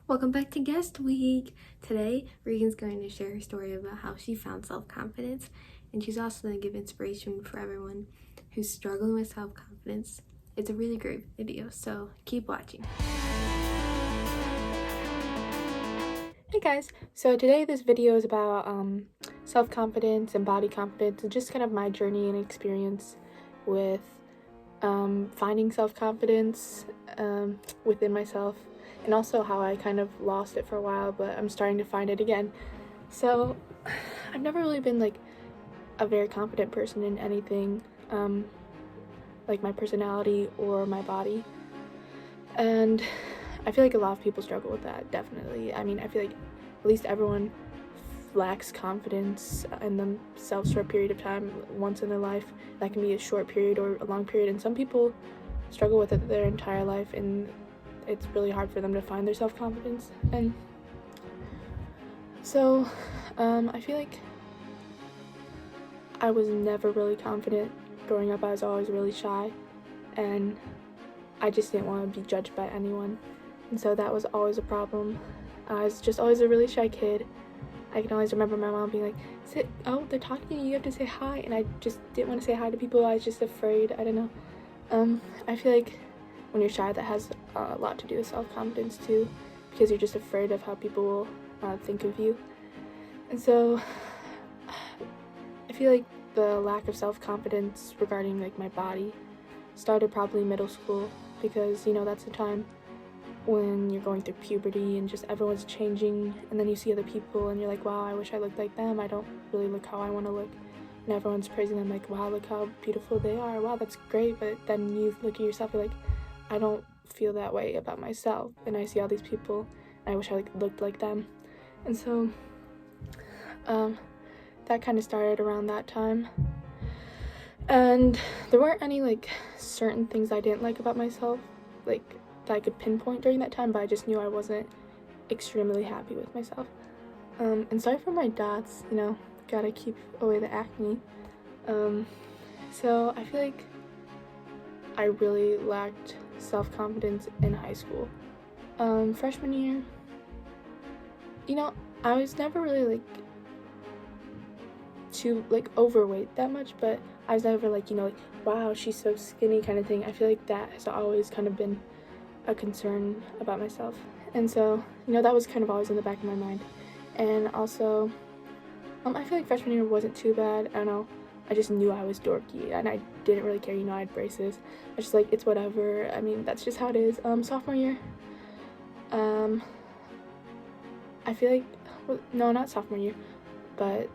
Welcome back to Guest Week. Today, Regan's going to share her story about how she found self-confidence, and she's also going to give inspiration for everyone who's struggling with self-confidence. It's a really great video, so keep watching. Hey guys, so today this video is about self-confidence and body confidence and just kind of my journey and experience with finding self-confidence within myself, and also how I kind of lost it for a while, but I'm starting to find it again. So I've never really been like a very confident person in anything, like my personality or my body, and I feel like a lot of people struggle with that, definitely. I mean, I feel like at least everyone lacks confidence in themselves for a period of time once in their life. That can be a short period or a long period, and some people struggle with it their entire life, and it's really hard for them to find their self-confidence. And so I feel like I was never really confident growing up. I was always really shy, and I just didn't want to be judged by anyone, and so that was always a problem. I was just always a really shy kid. I can always remember my mom being like, oh, they're talking to you, you have to say hi, and I just didn't want to say hi to people. I was just afraid. I don't know. I feel like when you're shy, that has a lot to do with self-confidence too, because you're just afraid of how people will think of you. And so I feel like the lack of self-confidence regarding like my body started probably middle school, because, you know, that's the time when you're going through puberty and just everyone's changing, and then you see other people and you're like, wow, I wish I looked like them. I don't really look how I want to look. And everyone's praising them like, wow, look how beautiful they are. Wow, that's great. But then you look at yourself, you're like, I don't feel that way about myself. And I see all these people and I wish I looked like them. And so that kind of started around that time. And there weren't any like certain things I didn't like about myself, like that I could pinpoint during that time, but I just knew I wasn't extremely happy with myself. And sorry for my dots, you know, gotta keep away the acne. So I feel like I really lacked self-confidence in high school. Freshman year, you know, I was never really too overweight that much, but I was never like, you know, like, wow, she's so skinny kind of thing. I feel like that has always kind of been a concern about myself, and so, you know, that was kind of always in the back of my mind. And also I feel like freshman year wasn't too bad. I don't know, I just knew I was dorky and I didn't really care, you know. I had braces. I was just like, it's whatever, I mean, that's just how it is. Sophomore year, I feel like, well, no, not sophomore year, but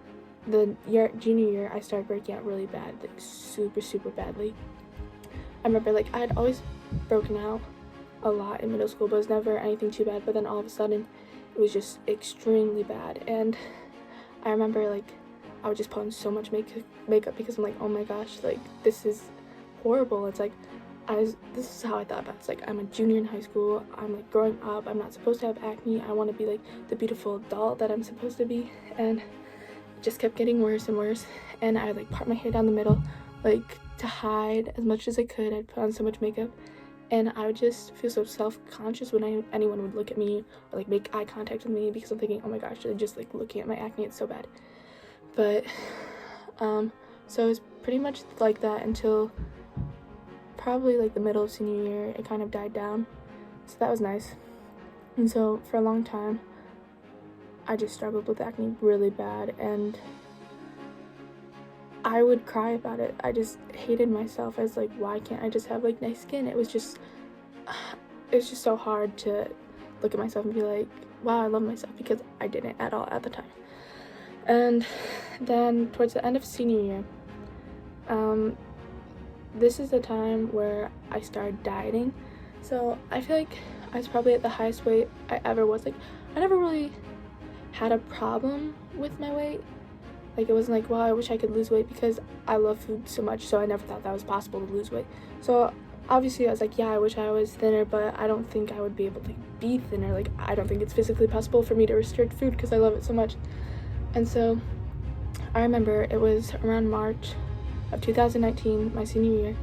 junior year, I started breaking out really bad, like super badly. I remember like I had always broken out a lot in middle school, but it was never anything too bad. But then all of a sudden it was just extremely bad, and I remember like I would just put on so much makeup because I'm like, oh my gosh, like this is horrible. It's like this is how I thought about it. It's like, I'm a junior in high school, I'm like growing up, I'm not supposed to have acne, I want to be like the beautiful adult that I'm supposed to be. And it just kept getting worse and worse, and I would like part my hair down the middle, like to hide as much as I could. I'd put on so much makeup, and I would just feel so self-conscious when anyone would look at me or like make eye contact with me, because I'm thinking, oh my gosh, they're just like looking at my acne, it's so bad. But so it was pretty much like that until probably like the middle of senior year. It kind of died down, so that was nice. And so for a long time I just struggled with acne really bad, and I would cry about it. I just hated myself. I was like, why can't I just have like nice skin? It was just so hard to look at myself and be like, wow, I love myself, because I didn't at all at the time. And then towards the end of senior year, this is the time where I started dieting. So I feel like I was probably at the highest weight I ever was. Like, I never really had a problem with my weight. Like, it wasn't like, wow, I wish I could lose weight, because I love food so much, so I never thought that was possible to lose weight. So obviously I was like, yeah, I wish I was thinner, but I don't think I would be able to be thinner. Like, I don't think it's physically possible for me to restrict food because I love it so much. And so I remember it was around March of 2019, my senior year,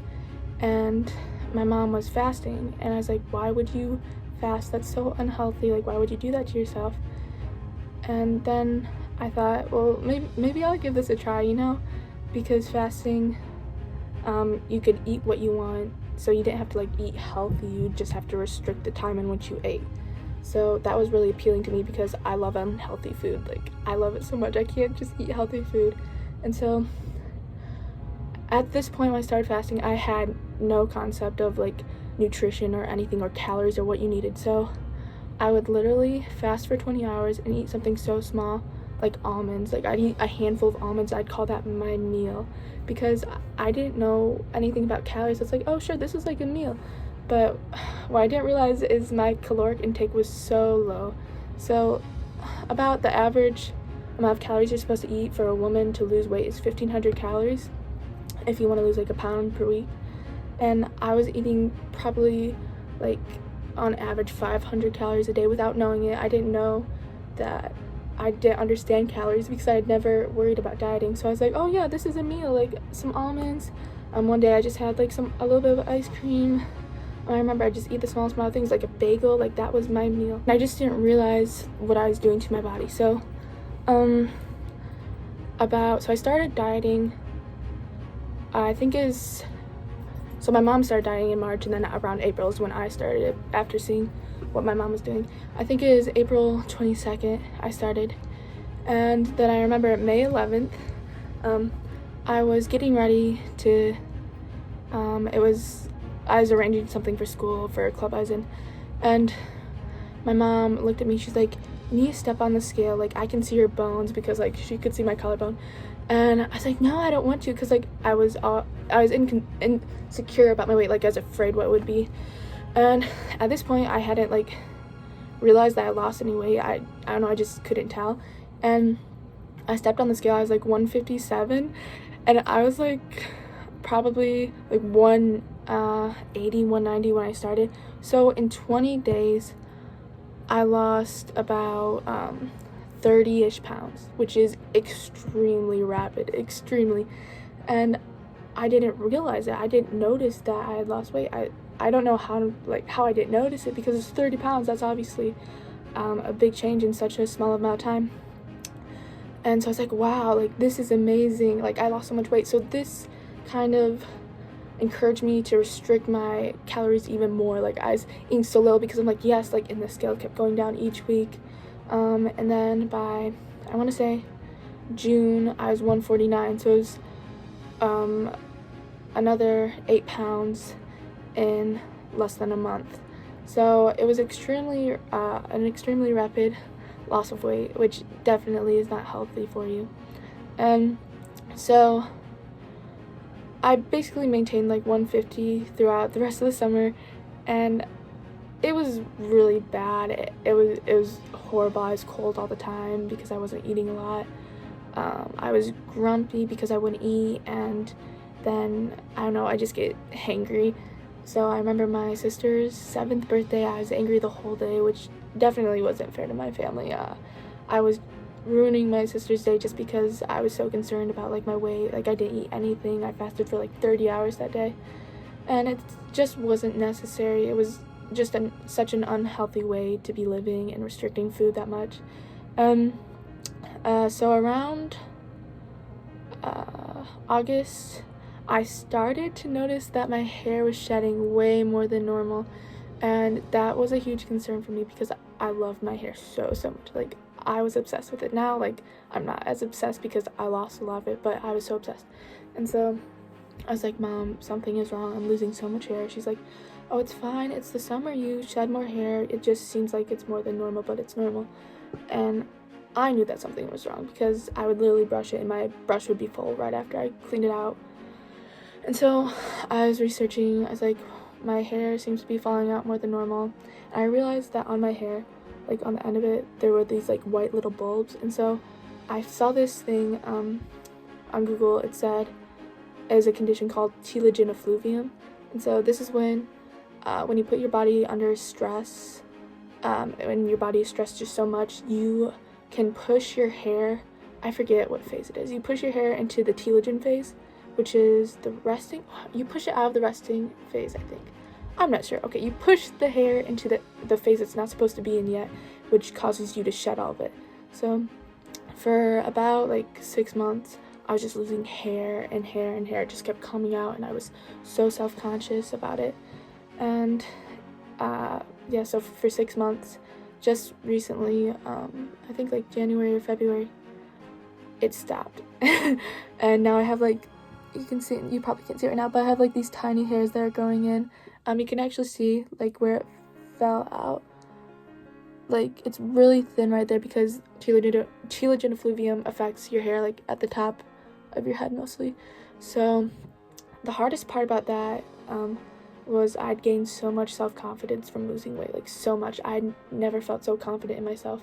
and my mom was fasting, and I was like, why would you fast. That's so unhealthy. Like, why would you do that to yourself? And then I thought, well, maybe I'll give this a try, you know, because fasting, you could eat what you want, so you didn't have to like eat healthy. You just have to restrict the time in which you ate. So that was really appealing to me because I love unhealthy food. Like, I love it so much. I can't just eat healthy food. And so at this point when I started fasting, I had no concept of like nutrition or anything or calories or what you needed. So I would literally fast for 20 hours and eat something so small, like almonds. Like, I'd eat a handful of almonds. I'd call that my meal because I didn't know anything about calories. It's like, oh sure, this is like a meal. But what I didn't realize is my caloric intake was so low. So about the average amount of calories you're supposed to eat for a woman to lose weight is 1,500 calories if you want to lose like a pound per week. And I was eating probably like on average 500 calories a day without knowing it. I didn't know that I didn't understand calories because I had never worried about dieting. So I was like, oh yeah, this is a meal, like some almonds. One day I just had like a little bit of ice cream. I remember I just eat the small things like a bagel. Like, that was my meal. And I just didn't realize what I was doing to my body. So so I started dieting, so my mom started dieting in March, and then around April is when I started after seeing what my mom was doing. I think it is April 22nd I started. And then I remember May 11th, I was getting ready to, I was arranging something for school, for a club I was in, and my mom looked at me, she's like, you need to step on the scale, like, I can see your bones, because like she could see my collarbone. And I was like, no, I don't want to, because like I was insecure about my weight, like I was afraid what it would be. And at this point I hadn't like realized that I lost any weight. I don't know, I just couldn't tell. And I stepped on the scale, I was like 157, and I was like probably like 180, 190 when I started. So in 20 days I lost about 30-ish pounds, which is extremely rapid, extremely. And I didn't realize it. I didn't notice that I had lost weight. I don't know how I didn't notice it, because it's 30 pounds. That's obviously a big change in such a small amount of time. And so I was like, wow, like, this is amazing. Like, I lost so much weight. So this kind of encouraged me to restrict my calories even more. Like, I was eating so little because I'm like, yes, like, and the scale kept going down each week. And then by, I want to say June, I was 149. So it was another 8 pounds in less than a month. So it was an extremely rapid loss of weight, which definitely is not healthy for you. And so I basically maintained like 150 throughout the rest of the summer, and it was really bad. It was horrible. I was cold all the time because I wasn't eating a lot. I was grumpy because I wouldn't eat, and then, I don't know, I just get hangry. So I remember my sister's 7th birthday, I was angry the whole day, which definitely wasn't fair to my family. I was ruining my sister's day just because I was so concerned about like my weight. Like, I didn't eat anything. I fasted for like 30 hours that day, and it just wasn't necessary. It was just such an unhealthy way to be living and restricting food that much. So around August, I started to notice that my hair was shedding way more than normal, and that was a huge concern for me because I love my hair so much. Like, I was obsessed with it. Now, like, I'm not as obsessed because I lost a lot of it, but I was so obsessed. And so I was like, Mom, something is wrong. I'm losing so much hair. She's like, oh, it's fine. It's the summer. You shed more hair. It just seems like it's more than normal, but it's normal. And I knew that something was wrong because I would literally brush it and my brush would be full right after I cleaned it out. And so I was researching. I was like, my hair seems to be falling out more than normal. And I realized that on my hair, like on the end of it, there were these like white little bulbs. And so I saw this thing on Google. It said it was a condition called telogen effluvium. And so this is when you put your body under stress, when your body is stressed just so much, you can push your hair, I forget what phase it is, you push your hair into the telogen phase, which is the resting, you push it out of the resting phase, I think. I'm not sure. Okay, you push the hair into the phase it's not supposed to be in yet, which causes you to shed all of it. So for about like 6 months, I was just losing hair and hair and hair. It just kept coming out, and I was so self-conscious about it. And yeah, so for 6 months, just recently, I think like January or February, it stopped. And now I have like, you probably can't see it right now, but I have like these tiny hairs that are growing in. You can actually see like where it fell out. Like, it's really thin right there because telogen effluvium affects your hair like at the top of your head mostly. So the hardest part about that was I'd gained so much self-confidence from losing weight, like so much. I'd never felt so confident in myself.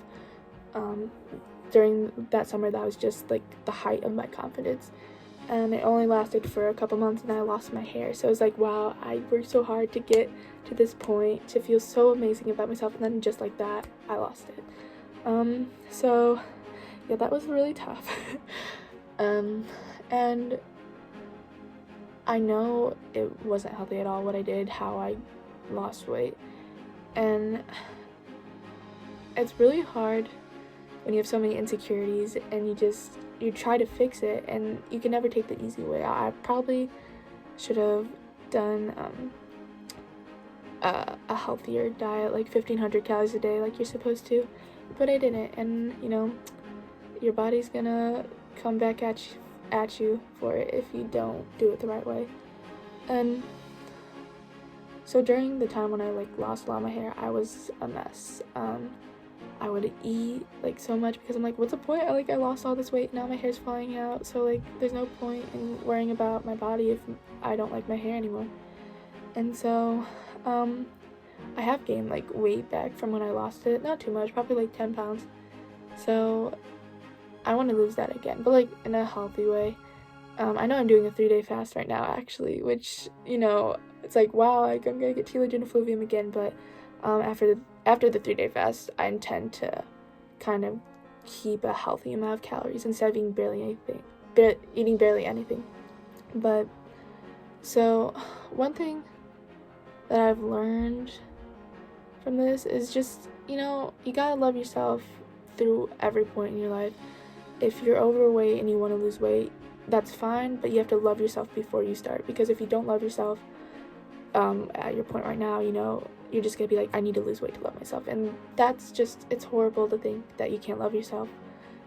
During that summer, that was just like the height of my confidence, and it only lasted for a couple months, and I lost my hair. So it was like, wow, I worked so hard to get to this point, to feel so amazing about myself, and then just like that, I lost it. So yeah, that was really tough. And I know it wasn't healthy at all what I did, how I lost weight, and it's really hard when you have so many insecurities and you try to fix it, and you can never take the easy way. I probably should have done a healthier diet, like 1,500 calories a day like you're supposed to, but I didn't. And you know, your body's gonna come back at you for it if you don't do it the right way. And so during the time when I like lost a lot of my hair, I was a mess. I would eat like so much because I'm like, what's the point? I lost all this weight, now my hair's falling out, so like there's no point in worrying about my body if I don't like my hair anymore. And so I have gained like weight back from when I lost it, not too much, probably like 10 pounds. So I want to lose that again, but like in a healthy way. I know I'm doing a 3-day fast right now actually, which, you know, it's like, wow, like I'm gonna get telogen effluvium again, but after the 3-day fast, I intend to kind of keep a healthy amount of calories instead of eating barely anything. But so one thing that I've learned from this is just, you know, you gotta love yourself through every point in your life. If you're overweight and you want to lose weight, that's fine, but you have to love yourself before you start, because if you don't love yourself at your point right now, you know, you're just gonna be like, I need to lose weight to love myself, and that's just, it's horrible to think that you can't love yourself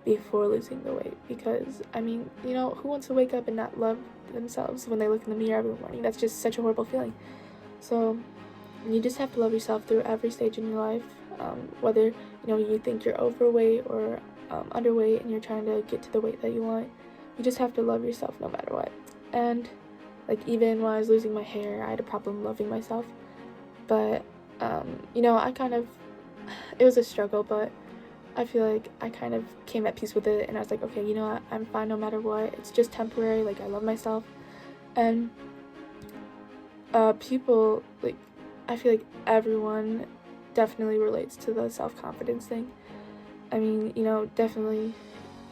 before losing the weight, because I mean, you know, who wants to wake up and not love themselves when they look in the mirror every morning? That's just such a horrible feeling. So you just have to love yourself through every stage in your life, whether, you know, you think you're overweight or underweight and you're trying to get to the weight that you want. You just have to love yourself no matter what. And like, even when I was losing my hair, I had a problem loving myself, but you know, it was a struggle, but I feel like I kind of came at peace with it, and I was like, okay, you know what, I'm fine no matter what, it's just temporary, like I love myself. And people, like, I feel like everyone definitely relates to the self-confidence thing. I mean, you know, definitely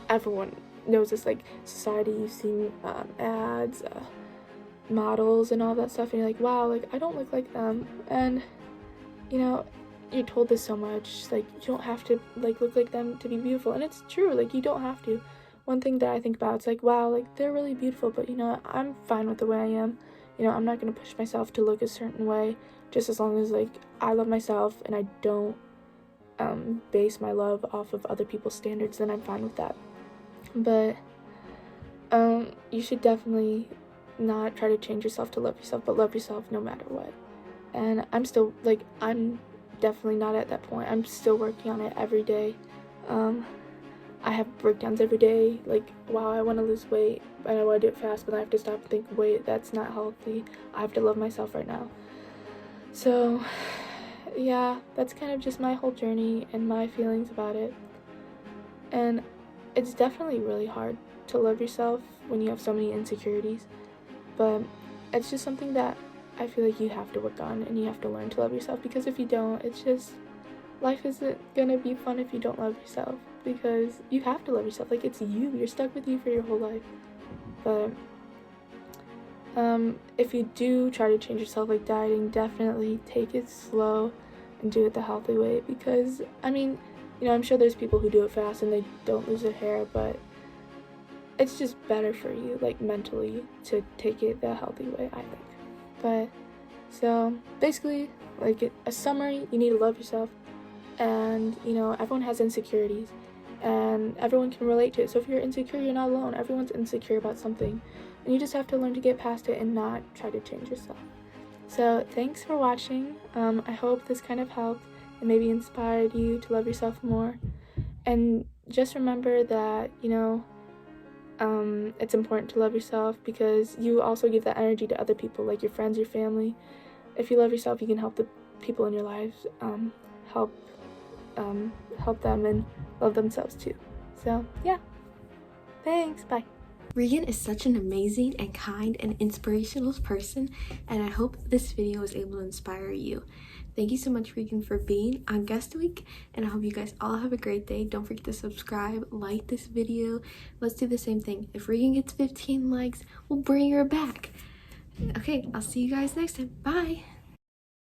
everyone knows this, like, society, you've seen ads, models and all that stuff, and you're like, wow, like, I don't look like them. And, you know, you're told this so much, like, you don't have to, like, look like them to be beautiful, and it's true, like, you don't have to. One thing that I think about, it's like, wow, like, they're really beautiful, but, you know, I'm fine with the way I am. You know, I'm not going to push myself to look a certain way, just as long as, like, I love myself and I don't base my love off of other people's standards, then I'm fine with that. But you should definitely not try to change yourself to love yourself, but love yourself no matter what. And I'm definitely not at that point. I'm still working on it every day. I have breakdowns every day, like, wow, I want to lose weight and I want to do it fast, but then I have to stop and think, wait, that's not healthy. I have to love myself right now. So yeah, that's kind of just my whole journey and my feelings about it. And it's definitely really hard to love yourself when you have so many insecurities, but it's just something that I feel like you have to work on, and you have to learn to love yourself, because if you don't, it's just, life isn't gonna be fun if you don't love yourself, because you have to love yourself. Like, it's you're stuck with you for your whole life. But If you do try to change yourself, like dieting, definitely take it slow and do it the healthy way, because I mean, you know, I'm sure there's people who do it fast and they don't lose their hair, but it's just better for you, like mentally, to take it the healthy way, I think. But so basically, like a summary, you need to love yourself, and you know, everyone has insecurities and everyone can relate to it. So if you're insecure, you're not alone. Everyone's insecure about something, and you just have to learn to get past it and not try to change yourself. So thanks for watching. I hope this kind of helped and maybe inspired you to love yourself more. And just remember that, you know, it's important to love yourself, because you also give that energy to other people, like your friends, your family. If you love yourself, you can help the people in your lives help them and love themselves too. So yeah, thanks, bye. Regan is such an amazing and kind and inspirational person, and I hope this video was able to inspire you. Thank you so much, Regan, for being on Guest Week, and I hope you guys all have a great day. Don't forget to subscribe, like this video. Let's do the same thing. If Regan gets 15 likes, we'll bring her back. Okay, I'll see you guys next time. Bye!